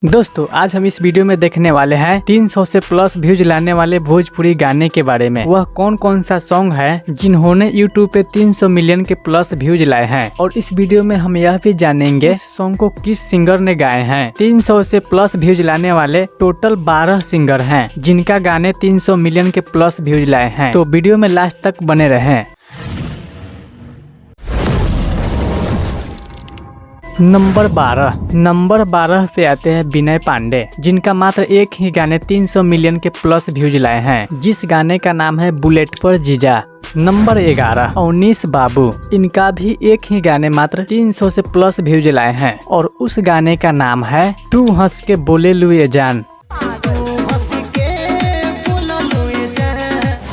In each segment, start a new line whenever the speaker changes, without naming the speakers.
दोस्तों आज हम इस वीडियो में देखने वाले हैं 300 से प्लस व्यूज लाने वाले भोजपुरी गाने के बारे में। वह कौन कौन सा सॉन्ग है जिन्होंने यूट्यूब पे 300 मिलियन के प्लस व्यूज लाए हैं, और इस वीडियो में हम यह भी जानेंगे इस सॉन्ग को किस सिंगर ने गाए हैं। 300 से प्लस व्यूज लाने वाले टोटल 12 सिंगर हैं जिनका गाने 300 मिलियन के प्लस व्यूज लाए हैं, तो वीडियो में लास्ट तक बने रहें। नंबर 12 पे आते हैं विनय पांडे, जिनका मात्र एक ही गाने 300 मिलियन के प्लस व्यूज लाए हैं, जिस गाने का नाम है बुलेट पर जीजा। नंबर 11 अवनीश बाबू, इनका भी एक ही गाने मात्र 300 से प्लस व्यूज लाए हैं, और उस गाने का नाम है तू हंस के बोले लुए जान।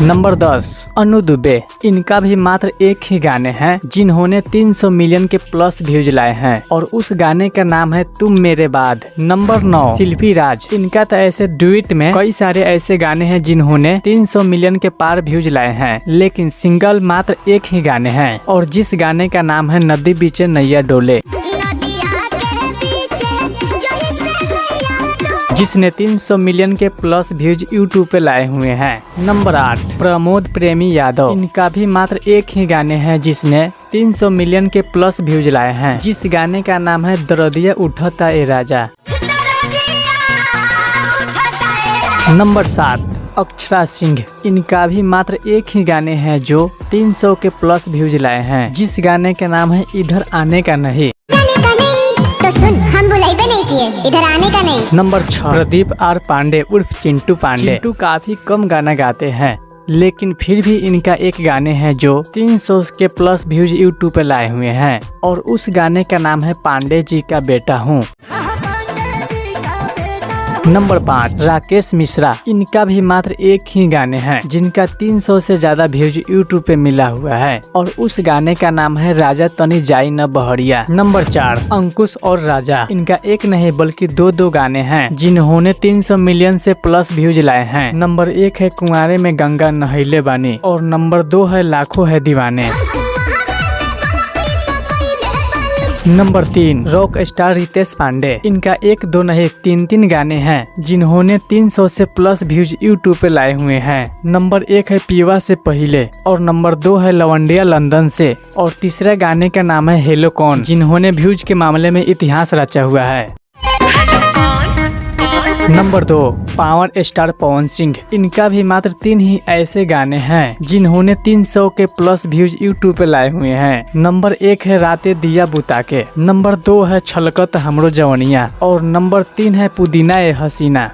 नंबर 10 अनु दुबे, इनका भी मात्र एक ही गाने हैं जिन्होंने 300 मिलियन के प्लस व्यूज लाए हैं, और उस गाने का नाम है तुम मेरे बाद। नंबर 9 शिल्पी राज, इनका तो ऐसे डुएट में कई सारे ऐसे गाने हैं जिन्होंने 300 मिलियन के पार व्यूज लाए हैं, लेकिन सिंगल मात्र एक ही गाने हैं, और जिस गाने का नाम है नदी बीचे नैया डोले, जिसने 300 मिलियन के प्लस व्यूज यूट्यूब पे लाए हुए हैं। नंबर 8 प्रमोद प्रेमी यादव, इनका भी मात्र एक ही गाने हैं जिसने 300 मिलियन के प्लस व्यूज लाए हैं, जिस गाने का नाम है दरदिया उठता ए राजा। नंबर 7 अक्षरा सिंह, इनका भी मात्र एक ही गाने हैं जो 300 के प्लस व्यूज लाए हैं, जिस गाने का नाम है इधर आने का नहीं।
तो सुन, हम बुलाई पे नहीं किए, इधर आने का नहीं।
नंबर 6 प्रदीप आर पांडे उर्फ चिंटू पांडे, चिंटू काफी कम गाना गाते हैं, लेकिन फिर भी इनका एक गाने हैं जो 300 के प्लस व्यूज यूट्यूब पे लाए हुए हैं, और उस गाने का नाम है पांडे जी का बेटा हूँ। नंबर 5 राकेश मिश्रा, इनका भी मात्र एक ही गाने हैं जिनका 300 से ज्यादा व्यूज यूट्यूब पे मिला हुआ है, और उस गाने का नाम है राजा तनी जाई न बहरिया। नंबर 4 अंकुश और राजा, इनका एक नहीं बल्कि दो गाने हैं जिन्होंने 300 मिलियन से प्लस व्यूज लाए हैं। नंबर 1 है कुंवारे में गंगा नहैले बानी, और नंबर 2 है लाखों है दीवाने। Number 3 rock star Ritesh Pandey, इनका 1 2 नहीं 3 गाने हैं जिन्होंने 300 से प्लस व्यूज यूट्यूब पे लाए हुए हैं। नंबर 1 है पीवा से पहले, और नंबर 2 है लवंडिया लंदन से, और तीसरा गाने का नाम है हेलो कौन, जिन्होंने व्यूज के मामले में इतिहास रचा हुआ है। Number 2 power star Pawan Singh, इनका भी मात्र 3 ही ऐसे गाने हैं जिन्होंने 300 के प्लस व्यूज यूट्यूब पे लाए हुए हैं। नंबर 1 है राते दिया बुता के, नंबर 2 है छलकत हमरो जवनिया, और नंबर 3 है पुदीना ए हसीना।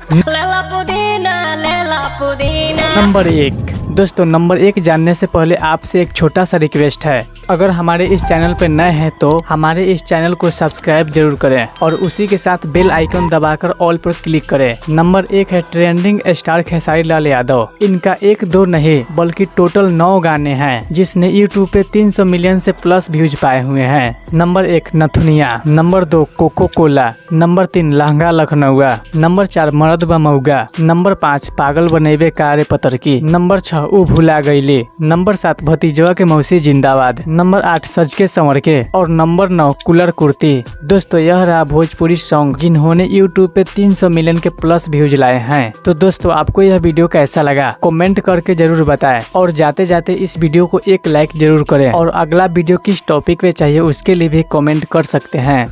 नंबर 1 दोस्तों, नंबर 1 जानने से पहले आपसे एक छोटा सा रिक्वेस्ट है, अगर हमारे इस चैनल पे नए हैं तो हमारे इस चैनल को सब्सक्राइब जरूर करें, और उसी के साथ बेल आइकन दबाकर ऑल पर क्लिक करें। नंबर 1 है ट्रेंडिंग स्टार खेसारी लाल यादव, इनका 1 2 नहीं बल्कि टोटल 9 गाने हैं जिसने यूट्यूब पे 300 मिलियन से प्लस व्यूज पाए हुए हैं। नंबर 1 नथुनिया, नंबर 2 कोको कोला, नंबर 3 लहंगा लखनऊआ, नंबर 4 मर्द बमौगा, नंबर 5 पागल बनेबे कारे पतर की, नंबर 6 ऊ भुला गईले, नंबर 7 भतीजवा के मौसी जिंदाबाद, नंबर 8 सज के संवर के, और नंबर 9 कूलर कुर्ती। दोस्तों यह रहा भोजपुरी सॉन्ग जिन्होंने यूट्यूब पे 300 मिलियन के प्लस व्यूज लाए हैं। तो दोस्तों आपको यह वीडियो कैसा लगा कमेंट करके जरूर बताएं, और जाते जाते इस वीडियो को एक लाइक जरूर करें, और अगला वीडियो किस टॉपिक पे चाहिए उसके लिए भी कमेंट कर सकते हैं।